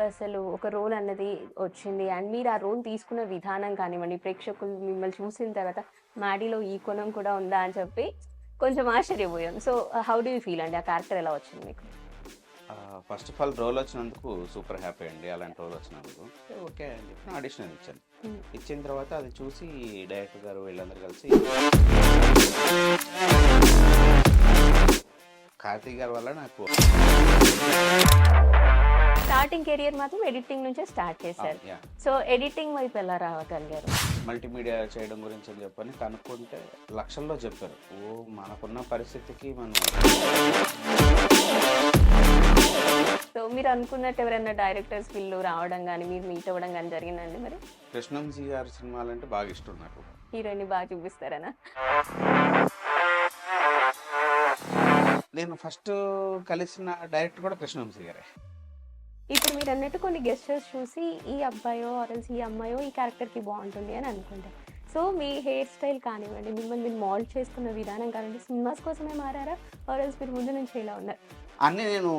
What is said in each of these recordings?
మీకు అసలు ఒక రోల్ అన్నది వచ్చింది అండ్ మీరు ఆ రోల్ తీసుకున్న విధానం కానివ్వండి, ప్రేక్షకులు మిమ్మల్ని చూసిన తర్వాత 'మాడీలో ఈ కోణం కూడా ఉందా' అని చెప్పి కొంచెం ఆశ్చర్యపోయాం. So, how do you feel అండి? ఆ క్యారెక్టర్ ఎలా వచ్చింది మీకు? ఫస్ట్ ఆఫ్ ఆల్ రోల్ వచ్చినందుకు సూపర్ హ్యాపీ అండి. అలాంటి రోల్ వచ్చినందుకు. ఓకే అని చెప్పి ఆడిషన్ అది ఇచ్చాను. హ్మ్. ఇచ్చిన తర్వాత అది చూసి డైరెక్టర్ గారు వీళ్ళందరూ కలిసి కార్తీక్ గారి వల్ల నాకు స్టార్టింగ్ కెరియర్ మాత్రం ఎడిటింగ్ నుంచే స్టార్ట్ చేశారు. యా సో, ఎడిటింగ్ వైపు ఎలా రాగలిగారు? మల్టీమీడియా చేయడం గురించి అని చెప్పని కనుక్కుంటే లక్షల్లో చెప్పారు. మనకున్న పరిస్థితికి మనం సో, మీరు అనుకున్నట్టు ఎవరైనా డైరెక్టర్స్ వీళ్ళు రావడం గాని, మీరు మీట్ అవ్వడం గాని జరిగిందండి మరి? కృష్ణంజీ గారి సినిమాలంటే బాగా ఇష్టం నాకు. హీరోయిన్‌ని బాగా చూపిస్తారనా? నేను ఫస్ట్ కలిసిన డైరెక్టర్ కూడా కృష్ణవంశీ గారే. ఇప్పుడు మీరన్నట్టు కొన్ని గెస్చర్స్ చూసి ఈ అబ్బాయో ఆర్ ఎల్స్ ఈ అమ్మాయో ఈ క్యారెక్టర్‌కి బావుంటుంది అని అనుకుంటారు. సో, మీ హెయిర్ స్టైల్ కానివ్వండి, మిమ్మల్ని మీరు మోల్డ్ చేసుకున్న విధానం కానివ్వండి, సినిమాస్ కోసమే మారారా? ఆర్ ఎల్స్ మీరు ముందు నుంచి ఇలా ఉన్నారు? అన్నీ నేను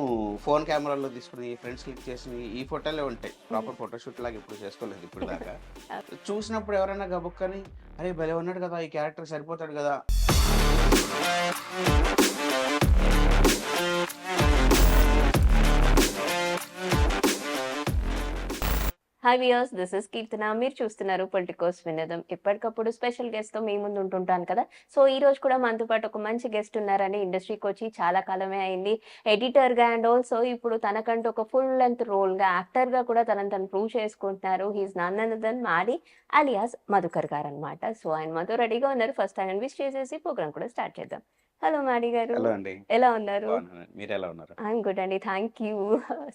ఫోన్ కెమెరాలో తీసుకుని ఫ్రెండ్స్ క్లిక్ చేసి ఈ ఫోటోలే ఉంటాయి. ప్రాపర్ ఫోటోషూట్ లాగా ఎప్పుడు చేసుకోలేదు ఇప్పుడు దాకా. చూసినప్పుడు ఎవరైనా గబుక్కని అరే భలే ఉన్నాడు కదా, ఈ క్యారెక్టర్ సరిపోతాడు కదా. హాయ్ వ్యూయర్స్, దిస్ ఇస్ కీర్తన. మీరు చూస్తున్నారు పొలిటికోస్ వినోదం. ఎప్పటికప్పుడు స్పెషల్ గెస్ట్‌తో మీ ముందు ఉంటుంటాను కదా! సో, ఈ రోజు కూడా మనతో పాటు ఒక మంచి గెస్ట్ ఉన్నారండి. ఇండస్ట్రీకి వచ్చి చాలా కాలమే అయింది. ఎడిటర్‌గా అండ్ ఆల్సో ఇప్పుడు తనకంటూ ఒక ఫుల్ లెంగ్త్ రోల్‌గా, యాక్టర్‌గా కూడా తనని తను ప్రూవ్ చేసుకుంటున్నారు. He is none other than Maddy alias Madhukar గారనమాట. సో, ఆయన మాతో రెడీగా ఉన్నారు. ఫస్ట్ ఆయనని విష్ చేసేసి ప్రోగ్రామ్ కూడా స్టార్ట్ చేద్దాం. హలో మాడి గారు. హలో అండి. ఎలా ఉన్నారు? బాగున్నానండి. మీరెలా ఉన్నారు? ఐయామ్ గుడ్ అండి. Thank you.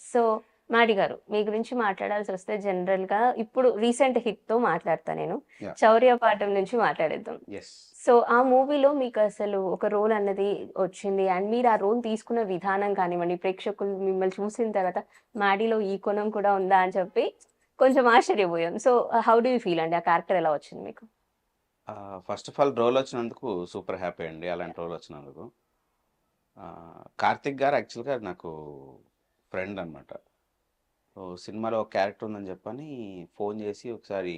సో, మాడి గారు, మీ గురించి మాట్లాడాల్సొస్తే జనరల్‌గా ఇప్పుడు రీసెంట్ హిట్‌తో మాట్లాడతా నేను. యాహ్! 'శౌర్య పాఠం' నుంచి మాట్లాడేద్దాం. యెస్. సో, ఆ మూవీలో మీకసలు ఒక రోల్ అన్నది వచ్చింది అండ్ మీరు ఆ రోల్ తీసుకున్న విధానం కానివ్వండి, ప్రేక్షకులు మిమ్మల్ని చూసిన తర్వాత 'మాడీలో ఈ కోణం కూడా ఉందా' అని చెప్పి కొంచెం ఆశ్చర్యపోయాం. So, how do you feel అండి? ఆ క్యారెక్టర్ ఎలా వచ్చింది మీకు? ఫస్ట్ ఆఫ్ ఆల్ రోల్ వచ్చినందుకు సూపర్ హ్యాపీ అండి. అలాంటి రోల్ వచ్చినందుకు. కార్తీక్ గారు యాక్చువల్‌గా నాకు ఫ్రెండ్ అనమాట. సో, సినిమాలో ఒక క్యారెక్టర్ ఉందని చెప్పని ఫోన్ చేసి ఒకసారి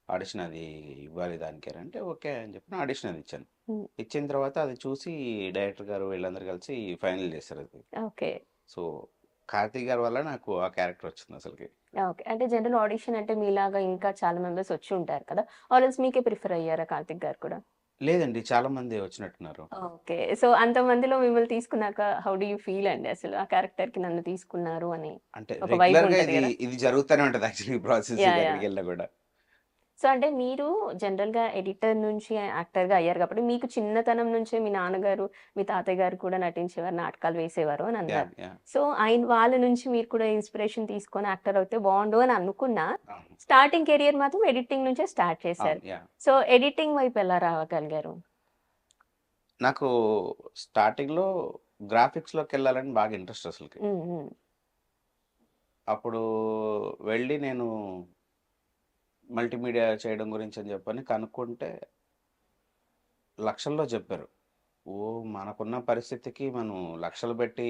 ఆడిషన్ అది ఇవ్వాలి దానికి అంటే ఓకే అని చెప్పి ఆడిషన్ అది ఇచ్చాను. హ్మ్. ఇచ్చిన తర్వాత అది చూసి డైరెక్టర్ గారు వీళ్ళందరూ కలిసి ఫైనల్ చేశారు అది. ఓకే. సో, కార్తీక్ గారి వల్ల నాకు ఆ క్యారెక్టర్ వచ్చింది అసలుకి. ఓకే. అంటే జనరల్ ఆడిషన్ అంటే మీలాగా ఇంకా చాలా మెంబర్స్ వచ్చి ఉంటారు కదా! ఆర్ ఎల్స్ మీకే ప్రిఫర్ అయ్యారా కార్తిక్ గారు కూడా? లేదండి, చాలా మంది వచ్చినట్టున్నారు. ఓకే. సో, అంతమందిలో మిమ్మల్ని తీసుకున్నాక హౌ డు యూ ఫీల్ అండి అసలు? ఆ క్యారెక్టర్‌కి నన్ను తీసుకున్నారు అని అంటే ఒక వైబ్ రెగ్యులర్‌గా ఉంటది ఇది గదా! ఇది జరుగుతూనే ఉంటది యాక్చువల్లీ ఈ ప్రాసెస్ యాహ్! యాహ్! ఎక్కడికి వెళ్ళినా కూడా. సో, అంటే మీరు జనరల్‌గా ఎడిటర్ నుంచి యాక్టర్‌గా అయ్యారు కాబట్టి మీకు చిన్నతనం నుంచే మీ నాన్నగారు, మీ తాతయ్య గారు కూడా నటించేవారు, నాటకాలు వేసేవారు అని యాహ్! అన్నారు. యాహ్! సో, వాళ్ళ నుంచి మీరు కూడా ఇన్‌స్పిరేషన్ తీసుకొని యాక్టర్ అవుతే బావుండు అని అనుకున్నా. అవును. స్టార్టింగ్ కెరియర్ మాత్రం ఎడిటింగ్ నుంచే స్టార్ట్ చేశారు. అవును. యాహ్! సో, ఎడిటింగ్ వైపు ఎలా రాగలిగారు? నాకు స్టార్టింగ్‌లో గ్రాఫిక్స్‌లోకెళ్ళాలని బాగా ఇంట్రెస్ట్ అసలకి. హ్మ్. హ్మ్. అప్పుడు వెళ్ళి నేను మల్టీమీడియా చేయడం గురించి అని చెప్పని కనుక్కుంటే లక్షల్లో చెప్పారు. మనకున్న పరిస్థితికి మనం లక్షలు పెట్టి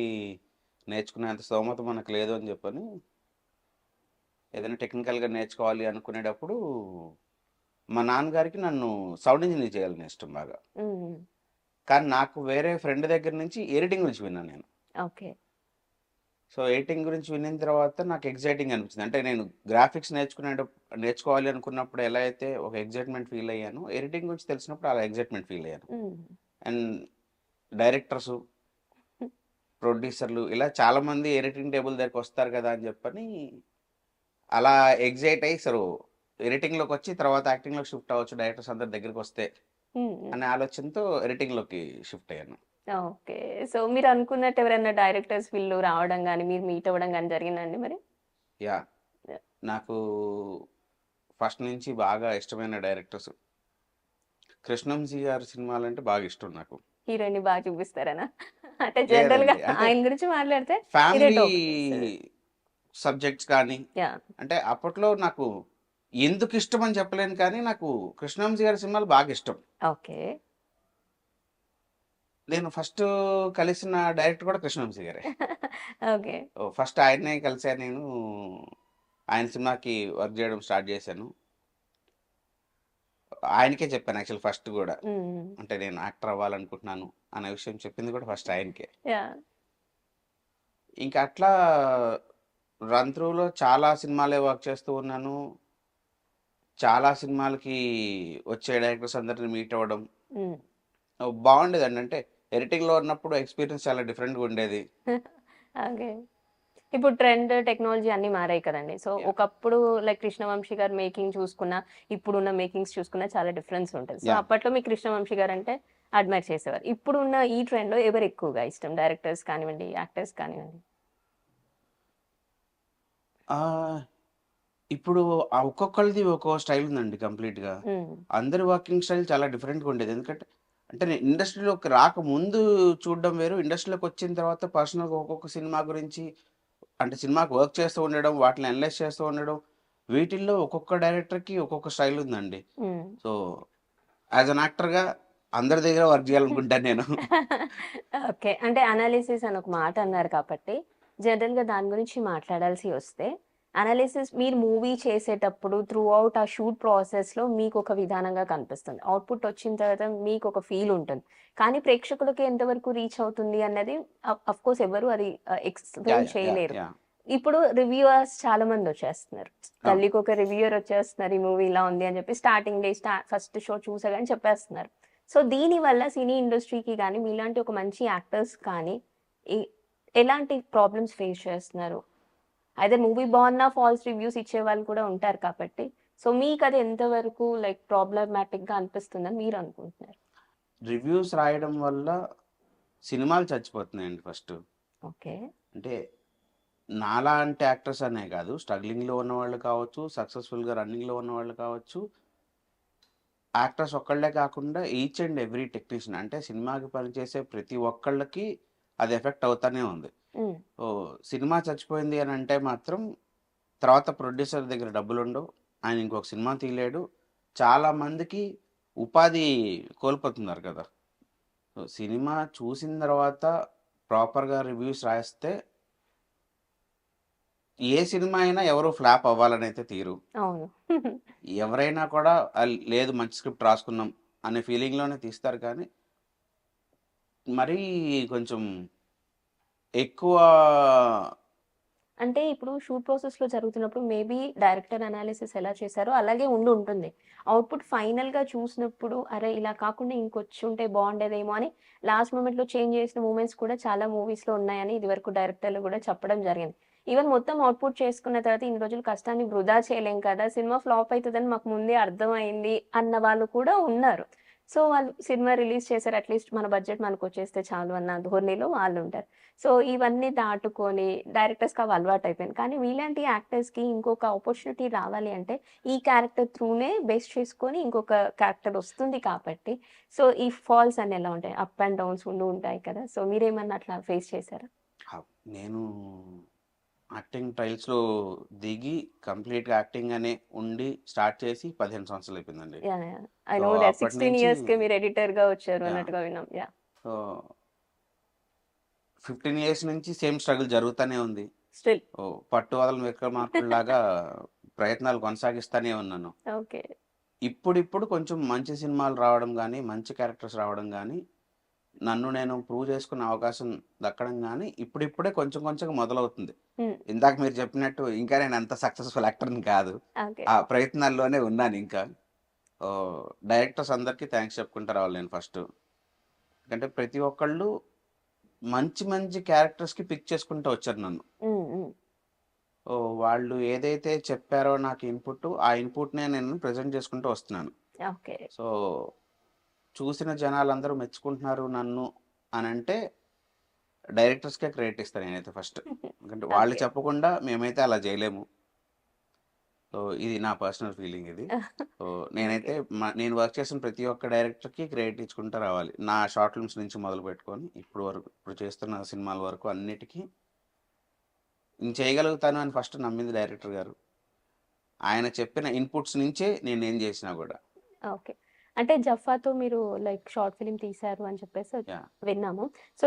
నేర్చుకునేంత స్తోమత మనకు లేదు అని చెప్పని ఏదైనా టెక్నికల్‌గా నేర్చుకోవాలి అనుకునేటప్పుడు మా నాన్నగారికి నన్ను సౌండ్ ఇంజినీర్ చేయాలని ఇష్టం బాగా. హ్మ్. కానీ నాకు వేరే ఫ్రెండ్ దగ్గర నుంచి ఎడిటింగ్ గురించి విన్నాను నేను. ఓకే. సో, ఎడిటింగ్ గురించి వినిన తర్వాత నాకు ఎక్సైటింగ్ అనిపించింది. అంటే నేను గ్రాఫిక్స్ నేర్చుకోవాలి అనుకున్నప్పుడు ఎలా అయితే ఒక ఎక్సైట్‌మెంట్ ఫీల్ అయ్యానో, ఎడిటింగ్ గురించి తెలిసినప్పుడు అలా ఎక్సైట్‌మెంట్ ఫీల్ అయ్యాను. హ్మ్. అండ్ డైరెక్టర్సు, ప్రొడ్యూసర్లు ఇలా చాలామంది ఎడిటింగ్ టేబుల్ దగ్గరకొస్తారు కదా అని చెప్పని అలా ఎక్సైట్ అయ్యి అసలు ఎడిటింగ్‌లోకొచ్చి తర్వాత యాక్టింగ్‌లోకి షిఫ్ట్ అవ్వచ్చు డైరెక్టర్స్ అందరి దగ్గరికొస్తే హ్మ్. హ్మ్. అనే ఆలోచనతో ఎడిటింగ్‌లోకి షిఫ్ట్ అయ్యాను. ఓకే. సో, మీరనుకున్నట్టు ఎవరైనా డైరెక్టర్స్ వీళ్ళు రావడం గాని, మీరు మీట్ అవ్వడం గాని జరిగిందండి మరి? యాహ్! యాహ్! నాకు ఫస్ట్ నుంచి బాగా ఇష్టమైన డైరెక్టర్స్ కృష్ణంజీ గారి సినిమాలంటే బాగా ఇష్టం నాకు. హీరోయిన్‌ని బాగా చూపిస్తారనా? అంటే జనరల్‌గా లేదండి. అంటే ఆయన గురించి మాట్లాడితే ఇదే ఫ్యామిలీ టాపిక్ వస్తది. సబ్జెక్ట్స్ కానీ యాహ్! అంటే అప్పట్లో నాకు ఎందుకిష్టమని చెప్పలేను కానీ నాకు కృష్ణంజీ గారి సినిమాలు బాగా ఇష్టం. ఓకే. నేను ఫస్ట్ కలిసిన డైరెక్టర్ కూడా కృష్ణవంశీ గారే. ఓకే. ఫస్ట్ ఆయన్నే కలిసాను నేను. ఆయన సినిమాకి వర్క్ చేయడం స్టార్ట్ చేశాను. ఆయనకే చెప్పాను యాక్చువల్ ఫస్ట్ గూడా. హ్మ్. అంటే నేను యాక్టర్ అవ్వాలనుకుంటున్నాను అనే విషయం చెప్పింది కూడా ఫస్ట్ ఆయనకే. యాహ్! ఇంకా అట్లా రన్ త్రూలో చాలా సినిమాలే వర్క్ చేస్తూ ఉన్నాను. చాలా సినిమాలకి వచ్చే డైరెక్టర్స్ అందరిని మీట్ అవ్వడం. హ్మ్. బాగుండేదండి. అంటే ఎడిటింగ్‌లో ఉన్నప్పుడు ఎక్స్‌పీరియన్స్ చాలా డిఫరెంట్‌గా ఉండేది. ఓకే. ఇప్పుడు ట్రెండ్, టెక్నాలజీ అన్నీ మారాయి కదండీ. So, yeah! ఒకప్పుడు లైక్ 'కృష్ణవంశీ' గారి మేకింగ్ చూసుకున్నా, ఇప్పుడున్న మేకింగ్స్ చూసుకున్నా చాలా డిఫరెన్స్ ఉంటది. So, yeah! అప్పట్లో మీకు 'కృష్ణవంశీ' గారంటే అడ్మైర్ చేసేవారు. ఇప్పుడున్న ఈ ట్రెండ్‌లో ఎవరు ఎక్కువగా ఇష్టం? డైరెక్టర్స్ కానివ్వండి, యాక్టర్స్ కానివ్వండి? ఆహ్, ఇప్పుడు ఒక్కొక్కళ్ళది ఒక్కో స్టైల్ ఉందండి కంప్లీట్‌గా. హ్మ్. అందరి వర్కింగ్ స్టైల్ చాలా డిఫరెంట్‌గా ఉండేది. ఎందుకంటే అంటే నేను ఇండస్ట్రీలోకి రాకముందు చూడడం వేరు. ఇండస్ట్రీలోకొచ్చిన తర్వాత పర్సనల్‌గా ఒక్కొక్క సినిమా గురించి అంటే సినిమాకి వర్క్ చేస్తూ ఉండడం, వాటిని అనలైజ్ చేస్తూ ఉండడం, వీటిల్లో ఒక్కొక్క డైరెక్టర్‌కి ఒక్కొక్క స్టైల్ ఉందండి. హ్మ్. సో, యాస్ ఎన్ యాక్టర్‌గా అందరి దగ్గర వర్క్ చేయాలనుకుంటాను నేను. ఓకే. అంటే అనాలిసిస్ అని ఒక మాట అన్నారు కాబట్టి, జనరల్‌గా దాని గురించి మాట్లాడాల్సి వస్తే, అనాలిసిస్ మీరు మూవీ చేసేటప్పుడు త్రూ ఔట్ ఆ షూట్ ప్రాసెస్‌లో మీకొక విధానంగా కనిపిస్తుంది. అవుట్‌పుట్ వచ్చిన తర్వాత మీకొక ఫీల్ ఉంటుంది. కానీ ప్రేక్షకులకి ఎంతవరకు రీచ్ అవుతుంది అన్నది ఆఫ్‌కోర్స్ ఎవరు అది యాహ్! Explain yeah! యాహ్! చేయలేరు. యాహ్! ఇప్పుడు రివ్యూవర్స్ చాలా మందొచ్చేస్తున్నారు. అవును. గల్లీకొక రివ్యూయర్ వచ్చేస్తున్నారు. ఈ మూవీ ఇలా ఉంది అని చెప్పి స్టార్టింగ్ డే ఫస్ట్ షో చూసగానే చెప్పేస్తున్నారు. సో, దీనివల్ల సినీ ఇండస్ట్రీకి గాని, మీలాంటి ఒక మంచి యాక్టర్స్ కానీ, ఎ ఎలాంటి ప్రాబ్లమ్స్ ఫేస్ చేస్తున్నారు? ఐదర్ మూవీ బాగున్నా ఫాల్స్ రివ్యూస్ ఇచ్చేవాళ్ళు కూడా ఉంటారు కాబట్టి, సో, మీకది ఎంతవరకు లైక్ ప్రాబ్లమాటిక్‌గా అనిపిస్తుందని మీరనుకుంటున్నారు? రివ్యూస్ రాయడం వల్ల సినిమాలు చచ్చిపోతున్నాయండి ఫస్టు. ఓకే. అంటే నాలాంటి యాక్టర్స్ అనే కాదు. స్ట్రగ్లింగ్‌లో ఉన్నవాళ్ళు కావచ్చు, సక్సెస్‌ఫుల్‌గా రన్నింగ్‌లో ఉన్నవాళ్ళు కావచ్చు. యాక్టర్స్ ఒక్కళ్ళే కాకుండా ఈచ్ అండ్ ఎవ్రీ టెక్నీషియన్ అంటే సినిమాకి పనిచేసే ప్రతి ఒక్కళ్ళకి అది ఎఫెక్ట్ అవుతానే ఉంది. హ్మ్. సినిమా చచ్చిపోయింది అని అంటే మాత్రం తర్వాత ప్రొడ్యూసర్ దగ్గర డబ్బులుండవు. ఆయన ఇంకొక సినిమా తీయలేడు. చాలా మందికి ఉపాధి కోల్పోతున్నారు కదా! సినిమా చూసిన తర్వాత ప్రాపర్‌గా రివ్యూస్ రాస్తే ఏ సినిమా అయినా ఎవరు ఫ్లాప్ అవ్వాలనైతే తీయరు. అవును. ఎవరైనా కూడా లేదు మంచి స్క్రిప్ట్ రాసుకున్నాం అనే ఫీలింగ్‌లోనే తీస్తారు కానీ, మరీ కొంచెం ఎక్కువ అంటే ఇప్పుడు షూట్ ప్రాసెస్‌లో జరుగుతున్నప్పుడు మేబీ డైరెక్టర్ అనాలిసిస్ ఎలా చేశారో అలాగే ఉంటుంది. అవుట్‌పుట్ ఫైనల్‌గా చూసినప్పుడు అరే! ఇలా కాకుండా ఇంకొచ్చుంటే బావుండేదేమో అని లాస్ట్ మొమెంట్‌లో చేంజ్ చేసిన మూమెంట్స్ కూడా చాలా మూవీస్‌లో ఉన్నాయని ఇదివరకు డైరెక్టర్లు గూడా చెప్పడం జరిగింది. ఈవెన్ మొత్తం అవుట్‌పుట్ చేసుకున్న తర్వాత ఇన్ని రోజులు కష్టాన్ని వృధా చేయలేం కదా! సినిమా ఫ్లాప్ అయితదని మాకు ముందే అర్థమయింది అన్న వాళ్ళు కూడా ఉన్నారు. సో, వాళ్ళు సినిమా రిలీజ్ చేసారు అట్‌లీస్ట్ మన బడ్జెట్ మనకొచ్చేస్తే చాలు అన్న ధోరణిలో వాళ్ళుంటారు. సో, ఇవన్నీ దాటుకొని డైరెక్టర్స్‌కి అవి అలవాటయిపోయింది. కానీ మీలాంటి యాక్టర్స్‌కి ఇంకొక ఆపర్చునిటీ రావాలి అంటే, ఈ క్యారెక్టర్ త్రూనే బేస్ చేసుకొని ఇంకొక క్యారెక్టర్ ఒస్తుంది కాబట్టి, సో, ఈ ఫాల్స్ అన్ని ఎలా ఉంటాయి? అప్ అండ్ డౌన్స్ ఉంటూ ఉంటాయి కదా! సో, మీరేమన్నా అట్లా ఫేస్ చేసారా? నేను యాక్టింగ్ ట్రయల్స్‌లో దిగి కంప్లీట్‌గా యాక్టింగ్ అనే ఉండి స్టార్ట్ చేసి 15 సంవత్సరాలు అయిపోయిందండి. Yeah! Yeah! I so, know that అప్పటి 16 నుంచి ఇయర్స్‌కే మీరు ఎడిటర్‌గా వచ్చారు యాహ్! అన్నట్టుగా విన్నాం. యాహ్! సో, 15 ఇయర్స్ నుంచి సేమ్ స్ట్రగుల్ జరుగుతానే ఉంది. స్టిల్. పట్టు వదలని విక్రమార్కుడిలాగా ప్రయత్నాలు కొనసాగిస్తానే ఉన్నాను. ఓకే. ఇప్పుడిప్పుడు కొంచెం మంచి సినిమాలు రావడం గానీ, మంచి క్యారెక్టర్స్ రావడం గానీ, నన్ను నేను ప్రూవ్ చేసుకునే అవకాశం దక్కడం గానీ, ఇప్పుడిప్పుడే కొంచెం కొంచెంగా మొదలవుతుంది. హ్మ్. ఇందాక మీరు చెప్పినట్టు ఇంకా నేనంత సక్సెస్‌ఫుల్ యాక్టర్‌ని కాదు. ఓకే. ఆ ప్రయత్నాల్లోనే ఉన్నానింకా. డైరెక్టర్స్ అందరికీ థాంక్స్ చెప్పుకుంటూ రావాలి నేను ఫస్టు. ఎందుకంటే ప్రతి ఒక్కళ్ళు మంచి మంచి క్యారెక్టర్స్‌కి పిక్ చేసుకుంటూ వచ్చారు నన్ను. హ్మ్. హ్మ్. వాళ్ళు ఏదైతే చెప్పారో నాకు ఇన్‌పుట్, ఆ ఇన్‌పుట్‌నే నేను ప్రెజెంట్ చేసుకుంటూ వస్తున్నాను. ఓకే. సో, చూసిన జనాలందరూ మెచ్చుకుంటున్నారు నన్ను అనంటే డైరెక్టర్స్‌కే క్రెడిట్ ఇస్తా నేనైతే ఫస్ట్. ఎందుకంటే వాళ్ళు ఓకే. చెప్పకుండా మేమైతే అలా జేయలేము. ఇది నా పర్సనల్ ఫీలింగ్ ఇది. ఓకే. నేనైతే నేను వర్క్ చేసిన ప్రతి ఒక్క డైరెక్టర్‌కి క్రెడిట్ ఇచ్చుకుంటూ రావాలి. నా షార్ట్ ఫిల్మ్స్ నుంచి మొదలుపెట్టుకొని ఇప్పుడు చేస్తున్న సినిమాల వరకు అన్నిటికి నేను చేయగలుగుతాను అని ఫస్ట్ నమ్మింది డైరెక్టర్ గారు. ఆయన చెప్పిన ఇన్‌పుట్స్ నుంచే నేనేం జేసినా గూడా. ఓకే. అంటే 'జఫాతో' మీరు లైక్ షార్ట్ ఫిల్మ్ తీశారు అని చెప్పేసి యాహ్! విన్నాము. సో,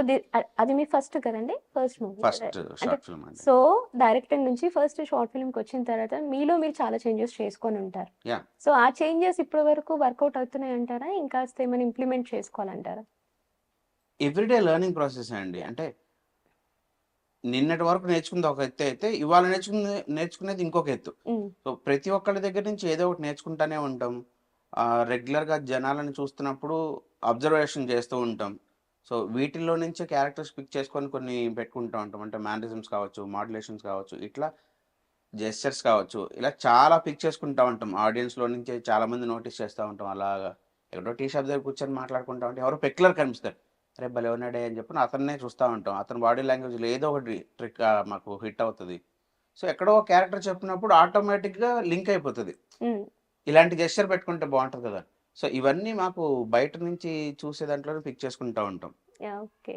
అది మీ ఫస్ట్ కదండీ? First movie. ఫస్ట్ అంటే షార్ట్ ఫిల్మ్ అండి. సో, డైరెక్టర్ నుంచి ఫస్ట్ షార్ట్ ఫిల్మ్‌కొచ్చిన తర్వాత మీలో మీరు చాలా చేంజెస్ చేసుకొనుంటారు. యాహ్! సో, ఆ చేంజెస్ ఇప్పటి వరకు వర్కౌట్ అవుతున్నాయంటారా? ఇంకాస్త ఏమైనా ఇంప్లిమెంట్ చేసుకోవాలంటారా? ఎవ్రీడే లెర్నింగ్ ప్రాసెసే అండి. అంటే నిన్నటి వరకు నేర్చుకుంది ఒక ఎత్తు అయితే, ఇవాళ నేర్చుకునేది ఇంకొక ఎత్తు. హ్మ్. సో, ప్రతి ఒక్కళ్ళ దగ్గర నుంచి ఏదో ఒకటి నేర్చుకుంటానే ఉంటాం. రెగ్యులర్‌గా జనాలను చూస్తున్నప్పుడు అబ్జర్వేషన్ చేస్తూ ఉంటాం. సో, వీటిల్లో నుంచే క్యారెక్టర్స్ పిక్ చేసుకొని కొన్ని పెట్టుకుంటా ఉంటాం. అంటే మేనరిజమ్స్ కావచ్చు, మాడ్యులేషన్స్ కావచ్చు, ఇట్లా జెస్చర్స్ కావచ్చు, ఇలా చాలా పిక్ చేసుకుంటా ఉంటాం. ఆడియన్స్‌లో నుంచే చాలామంది నోటీస్ చేస్తా ఉంటాం అలాగా. ఎక్కడో టీ షాప్ దగ్గర కూర్చొని మాట్లాడుకుంటా ఉంటే ఎవరో పెక్యులర్ కనిపిస్తారు. అరే! భలే ఉన్నాడే అని చెప్పి అతన్నే చూస్తా ఉంటాం. అతని బాడీ లాంగ్వేజ్‌లో ఏదో ఒకటి ట్రిక్ మాకు హిట్ అవుతది. సో, ఎక్కడో ఒక క్యారెక్టర్ చెప్పినప్పుడు ఆటోమేటిక్‌గా లింక్ అయిపోతది. హ్మ్. ఇలాంటి జెస్చర్ పెట్టుకుంటే బావుంటది కదా! సో, ఇవన్నీ మాకు బయట నుంచి చూసే దాంట్లోనే పిక్ చేసుకుంటా ఉంటాం. యాహ్! ఓకే.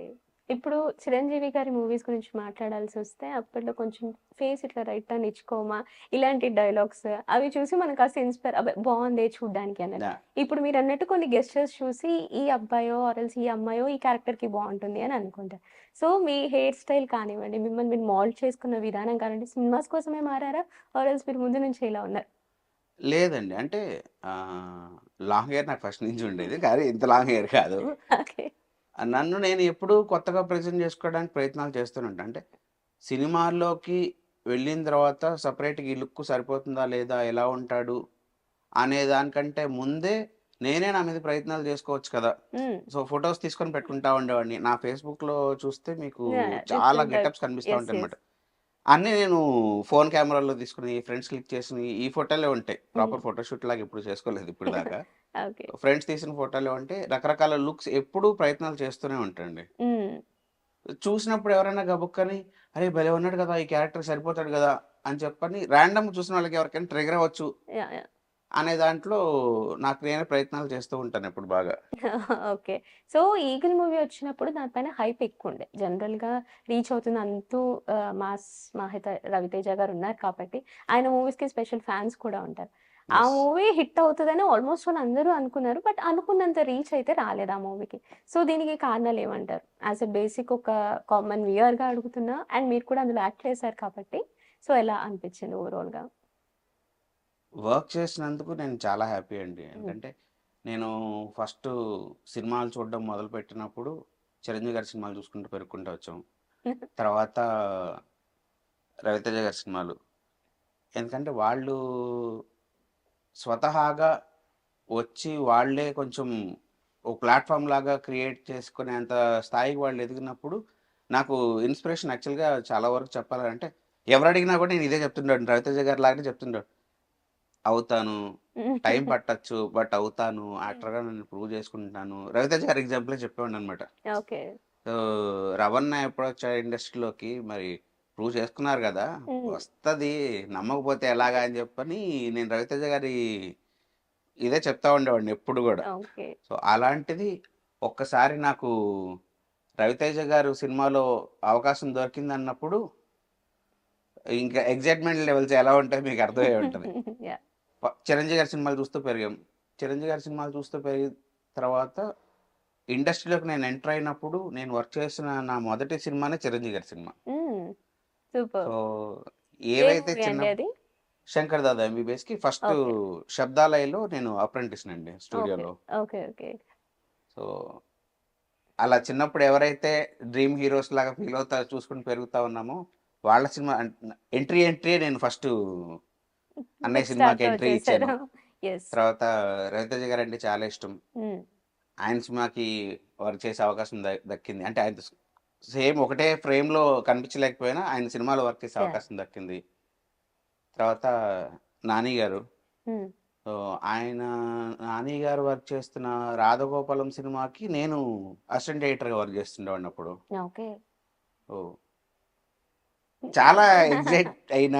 ఇప్పుడు 'చిరంజీవి' గారి మూవీస్ గురించి మాట్లాడాల్సొస్తే అప్పట్లో కొంచెం ఫేస్ ఇట్లా రైట్ టర్న్ ఇచ్చుకోమా ఇలాంటి డైలాగ్స్ అవి చూసి మనం కాస్త ఇన్‌స్పైర్ అబ్బే! బావుందే చూడ్డానికి అన్నట్టు. యాహ్! ఇప్పుడు మీరన్నట్టు కొన్ని గెస్చర్స్ చూసి ఈ అబ్బాయో ఆర్ ఎల్స్ ఈ అమ్మాయో ఈ క్యారెక్టర్‌కి బావుంటుంది అని అనుకుంటారు. సో, మీ హెయిర్ స్టైల్ కానివ్వండి, మిమ్మల్ని మీరు మోల్డ్ చేసుకున్న విధానం కానివ్వండి, సినిమాస్ కోసమే మారారా? ఆర్ ఎల్స్ మీరు ముందు నుంచే ఇలా ఉన్నారు? లేదండి. అంటే లాంగ్ హెయిర్ నాకు ఫస్ట్ నుంచి ఉండేది. కానీ ఇంత లాంగ్ హెయిర్ కాదు. ఓకే. నన్ను నేను ఎప్పుడూ కొత్తగా ప్రెజెంట్ చేసుకోవడానికి ప్రయత్నాలు చేస్తూనే ఉంటా. అంటే సినిమాల్లోకి వెళ్ళిన తర్వాత సెపరేట్‌గా ఈ లుక్ సరిపోతుందా? లేదా? ఎలా ఉంటాడు? అనే దానికంటే ముందే నేనే నా మీద ప్రయత్నాలు చేసుకోవచ్చు కదా! హ్మ్. సో, ఫోటోస్ తీసుకొని పెట్టుకుంటా ఉండేవాడిని. నా ఫేస్‌బుక్‌లో చూస్తే మీకు యాహ్! చాలా డిఫరెంట్ టైప్. గెటప్స్ కనిపిస్తా యెస్. ఉంటాయన్నమాట. యెస్. అన్నీ నేను ఫోను కెమెరాలో తీసుకుని, ఫ్రెండ్స్ క్లిక్ చేసినయి ఈ ఫోటోలే ఉంటాయి. హ్మ్. ప్రాపర్ ఫోటోషూట్ లాగా ఎప్పుడు చేసుకోలేదు ఇప్పటిదాకా. ఓకే. ఫ్రెండ్స్ తీసిన ఫోటోలు అంటే రకరకాల లుక్స్ ఎప్పుడూ ప్రయత్నాలు చేస్తూనే ఉంటాండి. హ్మ్. చూసినప్పుడు ఎవరైనా గబుక్కని "అరే! భలే ఉన్నాడు కదా! ఈ క్యారెక్టర్ సరిపోతాడు గదా!" అని చెప్పని రాండమ్‌గా చూసిన వాళ్ళకి ఎవరికైనా ట్రిగ్గర్ అవ్వచ్చు యాహ్! యాహ్! అనే దాంట్లో నాకు నేనే ప్రయత్నాలు చేస్తూ ఉంటాను ఎప్పుడు బాగా. ఓకే. సో, 'ఈగల్' మూవీ వచ్చినప్పుడు దాని పైన హైప్ ఎక్కువుండే. జనరల్‌గా రీచ్ అవుతుంది అంటూ మాస్ మహిత రవితేజ గారు ఉన్నారు కాబట్టి, ఆయన మూవీస్‌కి స్పెషల్ ఫ్యాన్స్ కూడా ఉంటారు. ఆ యెస్. మూవీ హిట్ అవుతదని ఆల్మోస్ట్ ఆల్ అందరూ అనుకున్నారు. బట్ అనుకున్నంత రీచ్ అయితే రాలేదు ఆ మూవీకి. సో, దీనికి కారణాలేమంటారు? యాస్ ఎ బేసిక్ ఒక కామన్ వ్యూయర్‌గా అడుగుతున్నా అండ్ మీరు కూడా అందులో యాక్ట్ చేశారు కాబట్టి, సో, ఎలా అనిపించింది ఓవరాల్‌గా? వర్క్ చేసినందుకు నేను చాలా హ్యాపీ అండి. హ్మ్. ఎందుకంటే నేను ఫస్టు సినిమాలు చూడడం మొదలుపెట్టినప్పుడు 'చిరంజీవి' గారి సినిమాలు చూసుకుంటూ పెరుక్కుంటూ వచ్చాం. తర్వాత 'రవితేజ' గారి సినిమాలు. ఎందుకంటే వాళ్ళు స్వతహాగా వచ్చి వాళ్ళే కొంచెం ఓ ప్లాట్‌ఫార్మ్ లాగా క్రియేట్ చేసుకునేంత స్థాయికి వాళ్ళు ఎదిగినప్పుడు, నాకు ఇన్‌స్పిరేషన్ యాక్చువల్‌గా చాలా వరకు చెప్పాలంటే, ఎవరడిగినా కూడా నేను ఇదే చెప్తుంటాను. 'రవితేజ' గారి లాగానే చెప్తుంటాను. అవుతాను. టైం పట్టొచ్చు. బట్ అవుతాను. యాక్టర్‌గా నన్ను ప్రూవ్ చేసుకుంటున్నాను. 'రవితేజ' గారి ఎగ్జాంపులే చెప్పేవాడిననమాట. ఓకే. సో, 'రవణ' ఎప్పుడొచ్చారు ఇండస్ట్రీలోకి మరి ప్రూవ్ చేసుకున్నారు గదా! హ్మ్. వస్తది. నమ్మకపోతే ఎలాగా అని చెప్పని నేను 'రవితేజ' గారి ఇదే చెప్తా ఉండేవాడిని ఎప్పుడు గూడా. ఓకే. సో, అలాంటిది ఒక్కసారి నాకు 'రవితేజ' గారు సినిమాలో అవకాశం దొరికిందన్నప్పుడు, ఇంకా ఎక్సైట్‌మెంట్ లెవెల్స్ ఎలా ఉంటాయో మీకు అర్థమయ్యే ఉంటది. యాహ్! 'చిరంజీవి' గారి సినిమాలు చూస్తూ పెరిగాం. 'చిరంజీవి' గారి సినిమాలు చూస్తూ పెరిగిన తర్వాత ఇండస్ట్రీలోకి నేను ఎంటర్ అయినప్పుడు, నేను వర్క్ చేసిన నా మొదటి సినిమానే 'చిరంజీవి' గారి సినిమా. హ్మ్. సూపర్బ్. సో, ఏ ఏవైతే మూవీ చిన్న అండి అది? 'Shankar Dada ఎంబీబీఎస్‌కి' first okay. 'శబ్దాలయ'లో నేను అప్రెంటిస్‌నండి ఓకే. స్టూడియోలో. ఓకే. ఓకే. సో, అలా చిన్నప్పుడు ఎవరైతే డ్రీమ్ హీరోస్ లాగా ఫీల్ అవుతా చూసుకొని పెరుగుతా ఉన్నామో, వాళ్ళ సినిమా ఎంట్రీయే నేను ఫస్టు అన్నయ్య సినిమాకి మెగాస్టార్‌తో ఎంట్రీ వచ్చేసారు. ఇచ్చాను. యెస్. తర్వాత 'రవితేజ' గారంటే చాలా ఇష్టం. హ్మ్. ఆయన సినిమాకి వర్క్ చేసే అవకాశం దక్కింది. అంటే ఆయనతో సేమ్ ఒకటే ఫ్రేమ్‌లో కనిపించలేకపోయినా, ఆయన సినిమాలో వర్క్ చేసే యాహ్! అవకాశం దక్కింది. తర్వాత 'నాని' గారు. హ్మ్. సో, ఆయన 'నాని' గారు వర్క్ చేస్తున్న 'రాధగోపాలం' సినిమాకి నేను అసిస్టెంట్ డైరెక్టర్‌గా వర్క్ చేస్తుండేవాడిని అప్పుడు. ఓకే. ఓహ్! చాలా ఎక్సైట్ అయిన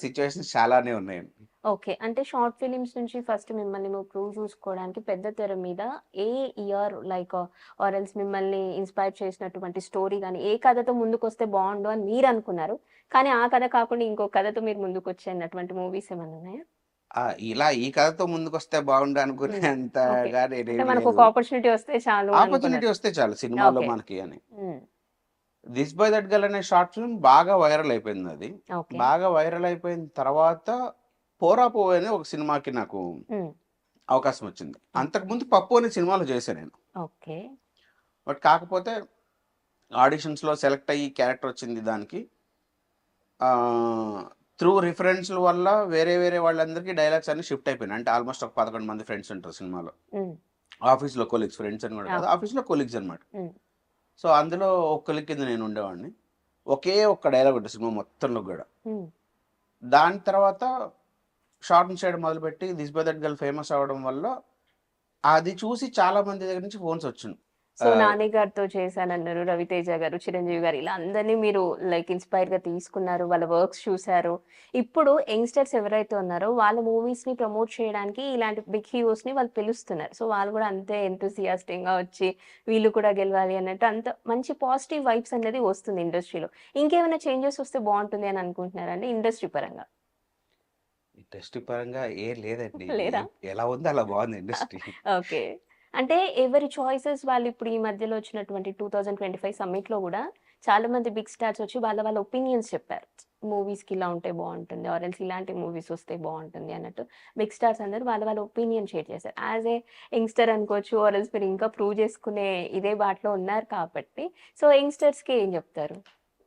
సిట్యుయేషన్స్ చాలానే ఉన్నాయండి. ఓకే. అంటే షార్ట్ ఫిల్మ్స్ నుంచి ఫస్ట్ మిమ్మల్ని నువ్వు ప్రూవ్ చూసుకోవడానికి పెద్ద తెర మీద ఏ ఇయర్ లైక్ ఆర్ ఎల్స్ మిమ్మల్ని ఇన్‌స్పైర్ చేసినటువంటి స్టోరీ గాని, ఏ కథతో ముందుకొస్తే బావుండు అని మీరనుకున్నారు. కానీ ఆ కథ కాకుండా ఇంకో కథతో మీరు ముందుకొచ్చినటువంటి మూవీస్ ఏమన్నా ఉన్నాయా? ఇలా ఈ కథతో ముందుకొస్తే బాగుండు ఓకే. అనుకునేంతగా అంటే నేనేం మనకొక లేదు. ఆపర్చునిటీ వస్తే చాలు ఆపర్చునిటీ అనుకున్నారు. వస్తే చాలు సినిమాలో ఓకే. మనకి అని. హ్మ్. 'దిస్ బాయ్ దట్ గర్ల్' అనే షార్ట్ ఫిల్మ్ బాగా వైరల్ అయిపోయిందది. ఓకే. బాగా వైరల్ అయిపోయిన తర్వాత 'పోరా పోవే' అనే ఒక సినిమాకి నాకు హ్మ్. అవకాశం వచ్చింది. ఓకే. అంతకుముందు 'పప్పు' అనే సినిమాలో చేశా నేను. ఓకే. బట్ కాకపోతే ఆడిషన్స్‌లో సెలెక్ట్ అయ్యి క్యారెక్టర్ వచ్చింది దానికి. ఆహ్, త్రూ రిఫరెన్స్‌ల వల్ల వేరే వేరే వాళ్ళందరికీ డైలాగ్స్ అన్నీ షిఫ్ట్ అయిపోయినాయి. అంటే ఆల్‌మోస్ట్ ఒక 11 మంది ఫ్రెండ్స్ ఉంటారు సినిమాలో. హ్మ్. ఆఫీస్‌లో కొలీగ్స్, ఫ్రెండ్స్ అని కూడా కాదు. ఓకే. ఆఫీస్‌లో కొలీగ్స్ అన్నమాట. హ్మ్. సో, అందులో ఒక కొలీగ్ కింద నేను ఉండేవాడిని. ఒకే ఒక్క డైలాగ్ ఉంటది సినిమా మొత్తంలో గూడా. హ్మ్. దాని తర్వాత షార్ట్‌ని చేయడం మొదలుపెట్టి 'this boy that girl' famous అవ్వడం వల్ల అది చూసి చాలా మంది దగ్గర నుంచి ఫోన్స్ వచ్చినియి. సో, ఆహ్, 'నాని' గారితో చేశానన్నారు. 'రవితేజ' గారు, 'చిరంజీవి' గారు ఇలా అందరిని మీరు లైక్ ఇన్‌స్పైర్‌గా తీసుకున్నారు. వాళ్ళ వర్క్స్ చూసారు. ఇప్పుడు యంగ్‌స్టర్స్ ఎవరైతే ఉన్నారో వాళ్ళ మూవీస్‌ని ప్రమోట్ చేయడానికి ఇలాంటి బిగ్ హీరోస్‌ని వాళ్ళు పిలుస్తున్నారు. సో, వాళ్ళు కూడా అంతే ఎంతూసియాస్టిక్‌గా వచ్చి వీళ్ళు కూడా గెలవాలి అన్నట్టు అంత మంచి పాజిటివ్ వైబ్స్ అనేది వస్తుంది ఇండస్ట్రీలో. ఇంకేమైనా చేంజెస్ వస్తే బావుంటుంది అని అనుకుంటున్నారా అండి ఇండస్ట్రీ పరంగా? ఇండస్ట్రీ పరంగా ఏం లేదండి. లేదా? ఎలా ఉందో అలా బావుంది ఇండస్ట్రీ. ఓకే. అంటే ఎవరి చాయిసెస్ వాళ్ళిప్పుడు ఈ మధ్యలో వచ్చినటువంటి 2025 సమ్మిట్‌లో గూడా చాలామంది బిగ్ స్టార్స్ వచ్చి వాళ్ళ వాళ్ళ ఒపీనియన్స్ చెప్పారు. మూవీస్‌కి ఇలా ఉంటే బావుంటుంది. ఆర్ ఎల్స్ ఇలాంటి మూవీస్ వస్తే బావుంటుంది అన్నట్టు. బిగ్ స్టార్స్ అందరూ వాళ్ళ వాళ్ళ ఒపీనియన్ షేర్ చేశారు. యాస్ ఎ యంగ్‌స్టర్ అనుకోవచ్చు. ఆర్ ఎల్స్ మీరు ఇంకా ప్రూవ్ చేసుకునే ఇదే బాటలో ఉన్నారు కాబట్టి సో, యంగ్‌స్టర్స్‌కి ఏం జెప్తారు?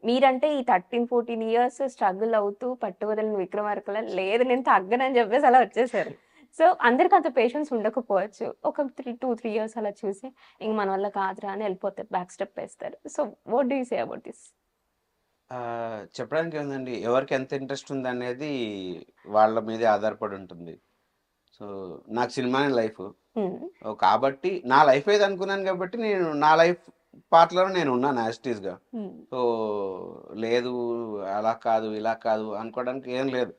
మీరంటే ఈ 13, 14 ఇయర్స్ స్ట్రగుల్ అవుతూ పట్టు వదలని 'విక్రమార్కు'లా లేదు నేను తగ్గనని జెప్పేసి అలా వచ్చేసారు. సో, అందరికి అంత పేషెన్స్ ఉండకపోవచ్చు. ఒక 2, 3 ఇయర్స్ అలా చూసి ఇంక మన వల్ల కాదురా అని ఎళ్ళిపోతారు. బ్యాక్ స్టెప్ ఏస్తారు. So, what do you say about this? చెప్పడానికి ఏముందండి. ఎవరికి ఎంత ఇంట్రెస్ట్ ఉందనేది వాళ్ళ మీదే ఆధారపడి ఉంటుంది. సో, నాకు సినిమానే లైఫు. హ్మ్. కాబట్టి నా లైఫ్ ఏదనుకున్నాను కాబట్టి నేను నా లైఫ్ పార్ట్‌లోనే నేనున్నాను యాజ్ ఇట్ ఈస్‌గా. హ్మ్. సో, లేదు అలా కాదు, ఇలా కాదు అనుకోవడానికి ఏం లేదు.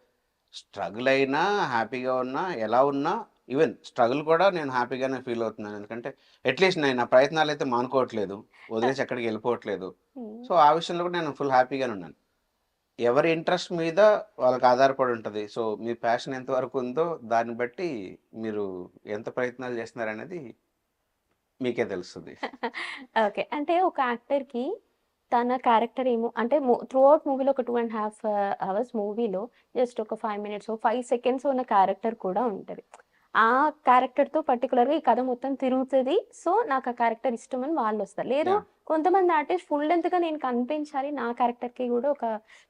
స్ట్రగుల్ అయినా, హ్యాపీగా ఉన్నా, ఎలా ఉన్నా ఈవెన్ స్ట్రగుల్ కూడా నేను హ్యాపీగానే ఫీల్ అవుతున్నాను. ఎందుకంటే అట్‌లీస్ట్ నేను నా ప్రయత్నాలైతే మానుకోవట్లేదు. వదిలేసి ఎక్కడికి వెళ్ళిపోవట్లేదు. హ్మ్. సో, ఆ విషయంలో కూడా నేను ఫుల్ హ్యాపీగానే ఉన్నాను. ఎవరి ఇంట్రెస్ట్ మీద వాళ్ళకి ఆధారపడి ఉంటది. సో, మీ ప్యాషన్ ఎంత వరకు ఉందో దాన్ని బట్టి మీరు ఎంత ప్రయత్నాలు చేస్తున్నారనేది మీకే తెలుస్తది. ఓకే. అంటే ఒక యాక్టర్‌కి తన క్యారెక్టర్ ఏమో అంటే త్రూ ఔట్ మూవీలో ఒక 2 ½ అవర్స్ మూవీలో జస్ట్ ఒక 5 మినిట్సో, 5 సెకండ్సో ఉన్న క్యారెక్టర్ కూడా ఉంటది. ఆ క్యారెక్టర్‌తో పర్టిక్యులర్‌గా ఈ కథ మొత్తం తిరుగుతది. సో, నాకు ఆ క్యారెక్టర్ ఇష్టమని వాళ్ళొస్తారు. లేదు యాహ్! కొంతమంది ఆర్టిస్ట్ ఫుల్ లెంగ్త్‌గా నేను కనిపించాలి. నా క్యారెక్టర్‌కి గూడా ఒక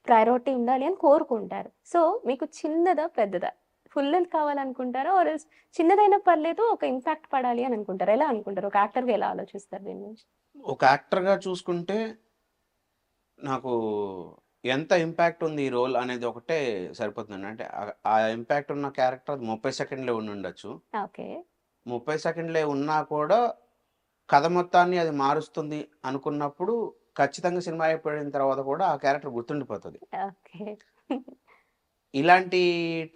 ప్రయారిటీ ఉండాలి అని కోరుకుంటారు. సో, మీకు చిన్నదా? పెద్దదా? ఫుల్ లెంగ్త్ కావాలనుకుంటారా? ఆర్ ఎల్స్ చిన్నదైనా పర్లేదు ఒక ఇంపాక్ట్ పడాలి అని అనుకుంటారా? ఎలా అనుకుంటారు? ఒక యాక్టర్‌గా ఎలా ఆలోచిస్తారు దీని గురించి? ఒక యాక్టర్‌గా చూసుకుంటే నాకు ఎంత ఇంపాక్ట్ ఉంది ఈ రోల్ అనేది ఒకటే సరిపోతుందండి. అంటే ఆ ఇంపాక్ట్ ఉన్న క్యారెక్టర్ అది 30 సెకండ్‌లే ఉండుండొచ్చు. ఓకే. 30 సెకండ్‌లే ఉన్నా కూడా కథ మొత్తాన్ని అది మారుస్తుంది అనుకున్నప్పుడు ఖచ్చితంగా సినిమా అయిపోయిన తర్వాత కూడా ఆ క్యారెక్టర్ గుర్తుండిపోతది. ఓకే. ఇలాంటి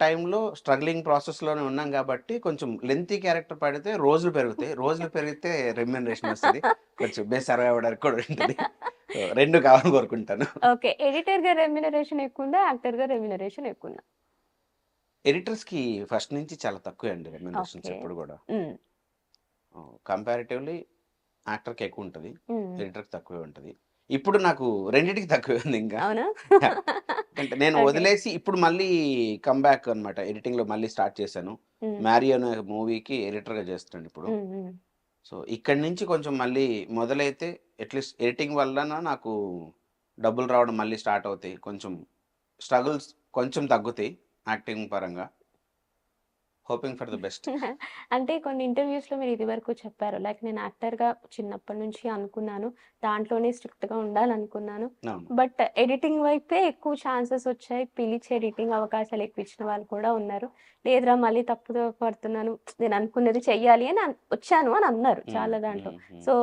టైంలో స్ట్రగ్లింగ్ ప్రాసెస్‌లోనే ఉన్నాం గాబట్టి, కొంచెం లెంతీ క్యారెక్టర్ పడితే రోజులు పెరుగుతాయి. రోజులు పెరిగితే రెమ్యూనరేషన్ ఒస్తది. కొంచెం బేస్ సర్వైవ్ అవ్వడానికి కూడా ఉంటది. సో, 2 కావాలని కోరుకుంటాను. ఓకే. ఎడిటర్‌గా రెమ్యునరేషన్ ఎక్కువుందా? యాక్టర్‌గా రెమ్యునరేషన్ ఎక్కువుందా? ఎడిటర్స్‌కి ఫస్ట్ నుంచి చాలా తక్కువే అండి రెమ్యూనరేషన్స్ ఓకే. ఎప్పుడు గూడా. హ్మ్. కంపారిటివ్‌లీ యాక్టర్‌కి ఎక్కువుంటది. హ్మ్. ఎడిటర్‌కి తక్కువే ఉంటది. ఇప్పుడు నాకు రెండిటికి తక్కువే ఉంది ఇంకా. అవునా? యాహ్! ఎందుకంటే నేను ఓకే. వదిలేసి ఇప్పుడు మళ్ళీ కమ్‌బ్యాక్ అనమాట. ఎడిటింగ్‌లో మళ్ళీ స్టార్ట్ చేశాను. హ్మ్. 'మ్యారీ' అనే మూవీకి ఎడిటర్‌గా చేస్తున్నాను ఇప్పుడు. హ్మ్. హ్మ్. సో, ఇక్కడి నుంచి కొంచెం మళ్ళీ మొదలైతే అట్‌లీస్ట్ ఎడిటింగ్ వల్లన నాకు డబ్బులు రావడం మళ్ళీ స్టార్ట్ అవుతాయి. కొంచెం స్ట్రగుల్స్ కొంచెం తగ్గుతాయి యాక్టింగ్ పరంగా. Hoping for the best. అంటే కొన్ని ఇంటర్‌వ్యూస్‌లో మీరు ఇదివరకు చెప్పారు. లైక్ నేను యాక్టర్‌గా చిన్నప్పటి నుంచి అనుకున్నాను. దాంట్లోనే స్ట్రిక్ట్‌గా ఉండాలనుకున్నాను. అవును. బట్ ఎడిటింగ్ వైపే ఎక్కువ ఛాన్సెస్ వచ్చాయి. పిలిచి ఎడిటింగ్ అవకాశాలు ఎక్కువ ఇచ్చిన వాళ్ళు కూడా ఉన్నారు. లేదురా మళ్ళీ తప్పుదో పడుతున్నాను. నేను అనుకున్నది చెయ్యాలి అని వచ్చాను అని అన్నారు హ్మ్. చాలా దాంట్లో. హ్మ్. హ్మ్. సో,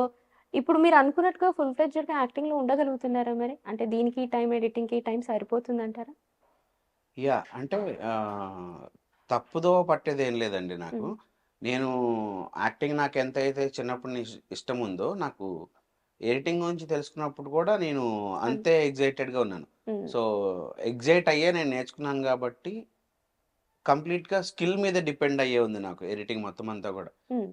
ఇప్పుడు మీరు అనుకున్నట్టుగా ఫుల్ ఫ్లెడ్జెడ్‌గా యాక్టింగ్‌లో ఉండగలుగుతున్నారా మరి? అంటే దీనికి టైం, ఎడిటింగ్‌కి టైం సరిపోతుందంటారా? యాహ్! అంటే ఆహ్, తప్పుదోవ పట్టేదేం లేదండి నాకు. హ్మ్. నేను యాక్టింగ్ నాకెంతైతే చిన్నప్పటి నుంచి ఇష్టముందో, నాకు ఎడిటింగ్ గురించి తెలుసుకున్నప్పుడు కూడా నేను అన్ అంతే ఎక్సైటెడ్‌గా ఉన్నాను. హ్మ్. సో, ఎక్సైట్ అయ్యే నేను నేర్చుకున్నాను గాబట్టి, కంప్లీట్‌గా స్కిల్ మీద డిపెండ్ అయ్యే ఉంది నాకు ఎడిటింగ్ మొత్తం అంతా కూడా. హ్మ్.